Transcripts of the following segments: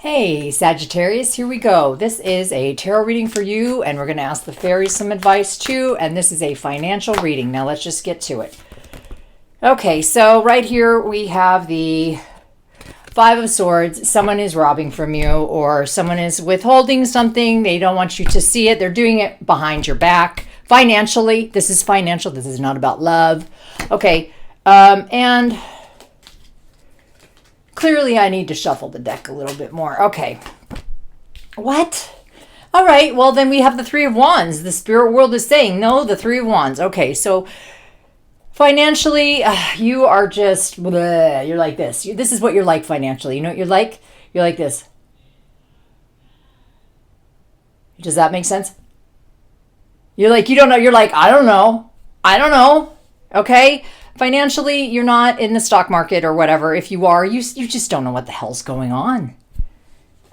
Hey, Sagittarius, here we go. This is a tarot reading for you, and we're going to ask the fairies some advice too, and this is a financial reading. Now let's just get to it. Okay, so right here we have the Five of Swords. Someone is robbing from you, or someone is withholding something. They don't want you to see it. They're doing it behind your back. Financially, this is financial. This is not about love. Okay, and clearly I need to shuffle the deck a little bit more. Okay. What? All right. Well, then we have the Three of Wands. The spirit world is saying, no, the Three of Wands. Okay. So financially, you are just, bleh, you're like this. This is what you're like financially. You know what you're like? You're like this. Does that make sense? You're like, you don't know. You're like, I don't know. I don't know. Okay. Financially, you're not in the stock market or whatever. If you are, you just don't know what the hell's going on.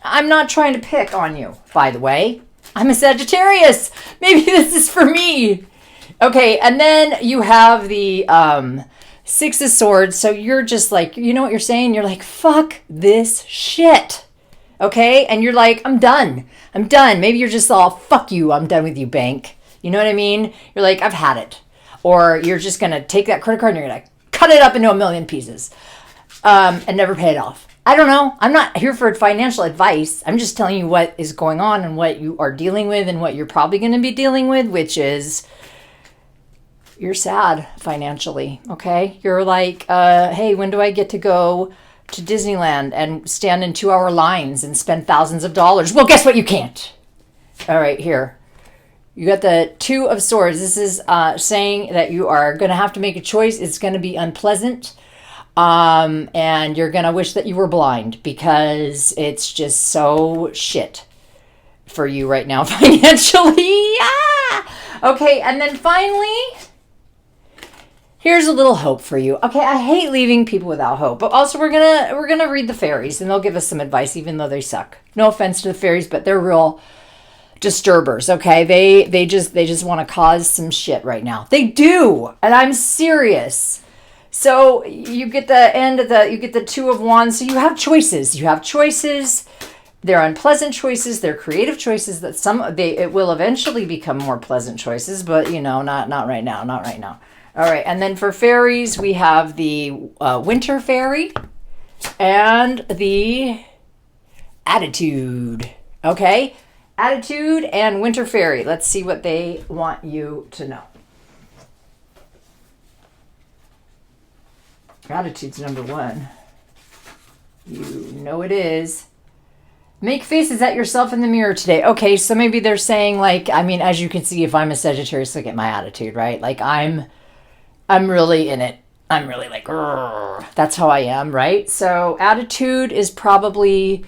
I'm not trying to pick on you, by the way. I'm a Sagittarius. Maybe this is for me. Okay, and then you have the Six of Swords. So you're just like, you know what you're saying? You're like, fuck this shit. Okay? And you're like, I'm done. I'm done. Maybe you're just all, fuck you. I'm done with you, bank. You know what I mean? You're like, I've had it. Or you're just going to take that credit card and you're going to cut it up into a million pieces and never pay it off. I don't know. I'm not here for financial advice. I'm just telling you what is going on and what you are dealing with and what you're probably going to be dealing with, which is you're sad financially, okay? You're like, hey, when do I get to go to Disneyland and stand in 2-hour lines and spend thousands of dollars? Well, guess what? You can't. All right, here. You got the Two of Swords. This is saying that you are going to have to make a choice. It's going to be unpleasant. And you're going to wish that you were blind because it's just so shit for you right now financially. Okay, and then finally, here's a little hope for you. Okay, I hate leaving people without hope. But also we're gonna read the fairies and they'll give us some advice even though they suck. No offense to the fairies, but they're real disturbers, okay? They just want to cause some shit right now. They do, and I'm serious. So you get the Two of Wands. So you have choices. You have choices. They're unpleasant choices. They're creative choices. That it will eventually become more pleasant choices, but you know, not right now. Not right now. All right, and then for fairies, we have the Winter Fairy and the Attitude. Okay. Attitude and Winter Fairy. Let's see what they want you to know. Attitude's number 1. You know it is. Make faces at yourself in the mirror today. Okay, so maybe they're saying like, I mean, as you can see, if I'm a Sagittarius, look at my attitude, right? Like I'm really in it. I'm really like, grrr. That's how I am, right? So attitude is probably,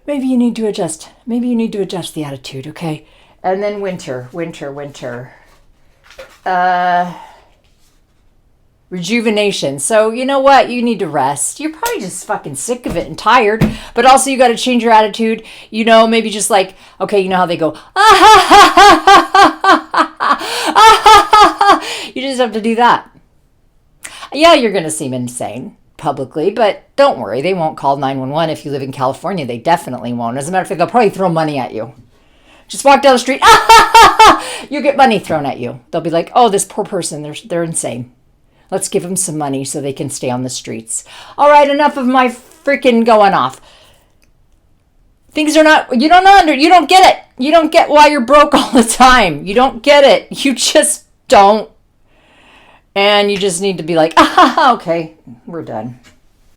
maybe you need to adjust. Maybe you need to adjust the attitude, okay? And then winter. Rejuvenation. So you know what? You need to rest. You're probably just fucking sick of it and tired. But also you got to change your attitude. You know, maybe just like, okay, you know how they go, you just have to do that. Yeah, you're going to seem insane publicly, but don't worry, they won't call 911 if you live in California. They definitely won't. As a matter of fact, they'll probably throw money at you. Just walk down the street, you get money thrown at you. They'll be like, oh, this poor person, they're insane. Let's give them some money so they can stay on the streets. All right, enough of my freaking going off. Things are not, you don't get it. You don't get why you're broke all the time. You don't get it. You just don't. And you just need to be like, okay, we're done.